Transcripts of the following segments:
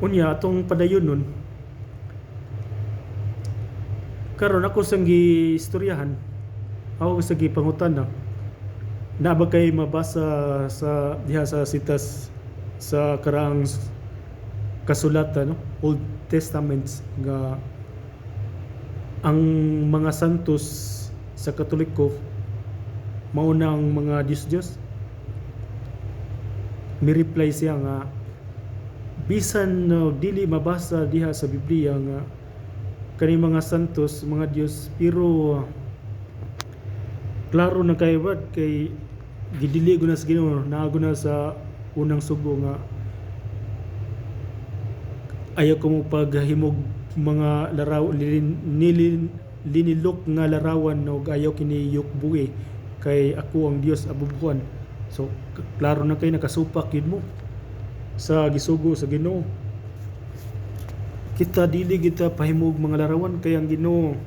Unya atong padayon nun, karon ako sang giistoryahan, ako sa gipangutana, na ba kay mabasa sa diha sa sitas sa karaang kasulatan, no? Old Testaments nga ang mga santos sa Katoliko mauna ang mga Diyos-Diyos. May reply siya nga bisan dili mabasa diha sa Biblia nga kani mga santos mga Dios, pero klaro na kay what kay gidili ko na sa Ginoo, naago na sa unang sugo nga ayaw ko mo paghimog mga laraw linilok nga larawan no ayaw kini yukbuhi kay ako ang Dios abubuhan. So klaro na kay nakasupak yun mo sa gisugo sa Ginoo. Kita dili kita pahimog mga larawan kay ang Ginoo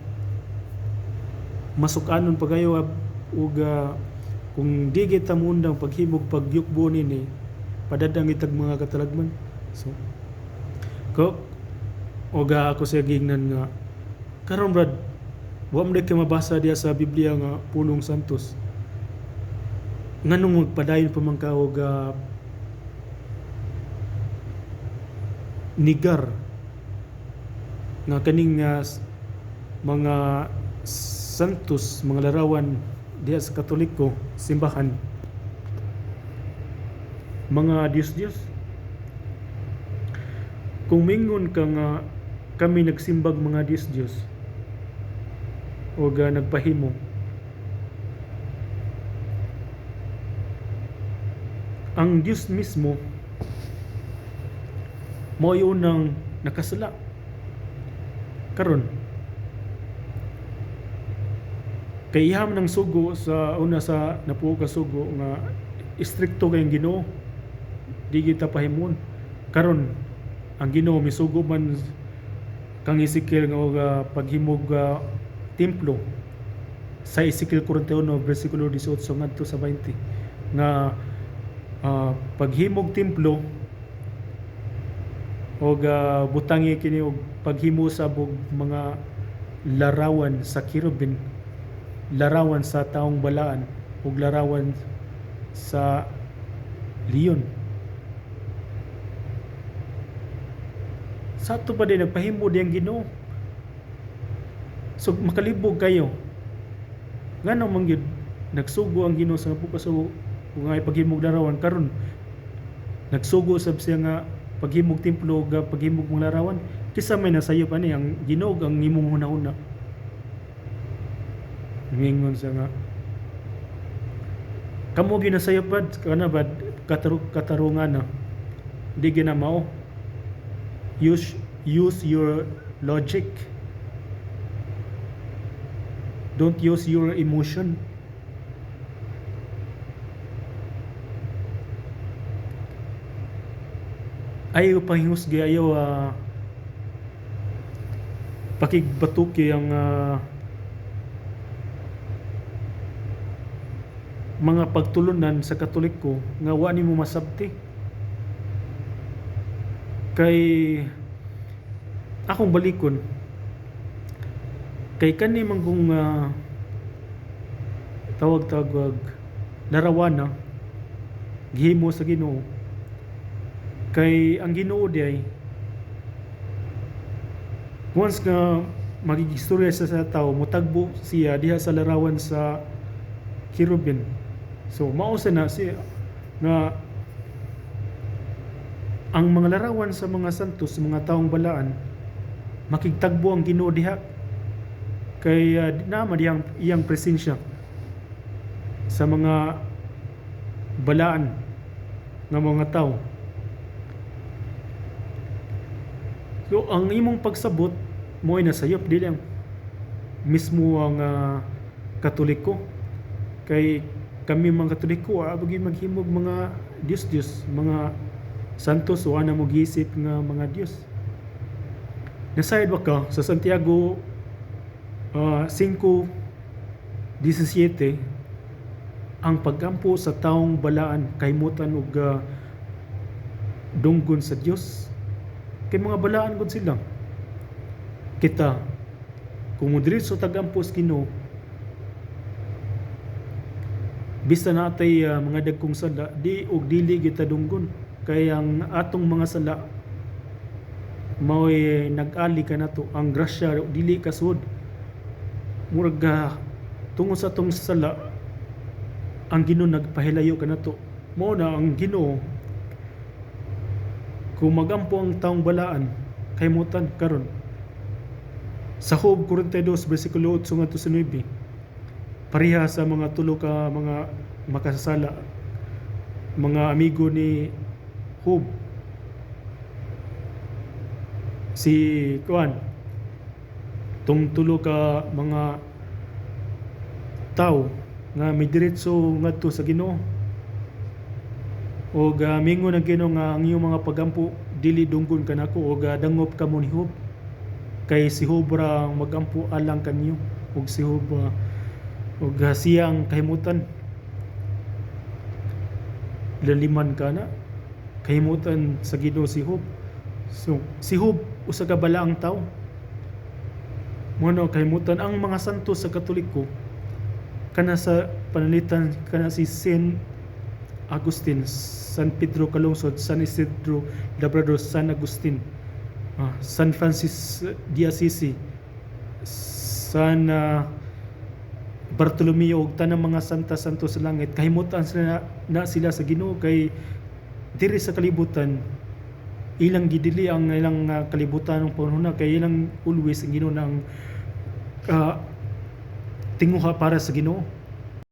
masukanon pagayo ug kung di kita mundang paghimog pagyukbo nini padadang itag mga katalagman. So ko oga ako sa gingnan nga karon brad wa man kay mabasa diya sa Biblia nga punong santos nganong magpadayon pa man ka og nigar nga kaning mga santos mga larawan diya sa Katoliko simbahan mga Diyos-Diyos. Kung mingon ka nga kami nagsimbag mga Diyos-Diyos o nagpahimo, ang Diyos mismo mo yun ang nakasala karon kay iham ng sugo sa una sa napuo ka sugo nga istrikto kayong Ginoo di kita pahimon. Karon ang Ginoo misugo man kang Ezekiel nga paghimog templo sa Ezekiel 41 bersikulo 18 ngadto sa 20 nga paghimog templo og butangi kini og paghimo sa mga larawan sa kirubin, larawan sa taong balaan ug larawan sa leon. Sa ato pa din nagpahimo diyang Ginoo. So makalibog kayo. Ngano man gyud nagsugo ang Ginoo sa pagkasugo kung ay paghimog larawan karon nagsugo sab siya nga paghimog templo ug paghimog mga larawan kisa may nasayo pa ni ang Ginoo ang imong hunahuna. Mingon sa nga kamo ginasayo pad kana bad katarungan na di ginamao. Use your logic. Don't use your emotion. Ayaw panghusga, ayaw pakigbatuki ang mga pagtulunan sa Katoliko nga wa nimo masabti. Kay akong balikon kay kani man kung tawag larawana gihimo sa Ginoo kay ang Ginoo diay once nga magigistorya sa tao motagbo siya diha sa larawan sa kirubin. So mao na siya nga ang mga larawan sa mga santos, sa mga taong balaan, makigtagbo ang Ginoo diha kay naman iyang presensya sa mga balaan ng mga tao. So ang imong pagsabot mo ay nasayop dili ang mismo ang Katoliko kay kami mga Katoliko abagi maghimog mga Diyos, mga santos o ana mo gisip nga mga Dios. Nasayad ba ka sa Santiago 5:17 ang paggampo sa taong balaan kahimutan og dunggon sa Dios kay mga balaan gud sila. Kita kung diretso tagampos Ginoo, bisa natay mga dagkong sala di og dili kita dunggon, kay ang atong mga sala mao'y nag-ali ka nato, ang grasya dili kasud. Murag tungod sa atong sala ang Ginoo nagpahilayo ka nato. Mao na ang Ginoo, kung magampo ang taong balaan kaymutan karon sa Job 42 bersikulo 8 ngadto sa 9, pareha sa mga tulo ka mga makasasala, mga amigo ni Job, si kuan, tong tulo ka mga tao nga may diretso ngadto sa Ginoo, o mingon ang Ginoo nga ang iyong mga pagampo dili dunggon kanako, o dangop ka mo ni Job, kay si Job ra magampo alang kanyo, ug si Job ug siyang kahimutan laliman kana kahimutan sa Ginoo si Job. So si Job usa ka balaang tawo, mono kahimutan ang mga santo sa Katoliko, kana sa panalitan kana si Saint Agustin, San Pedro Calungsod, San Isidro Labrador, San Agustin, San Francis de Assisi, San Bartolomeo, ug tanang mga santa-santo sa langit, kahimutan sila na sila sa Ginoo, kay diri sa kalibutan ilang gidili ang ilang kalibutan ng panahon, kay ilang always ang Ginoo nang tinguha para sa Ginoo.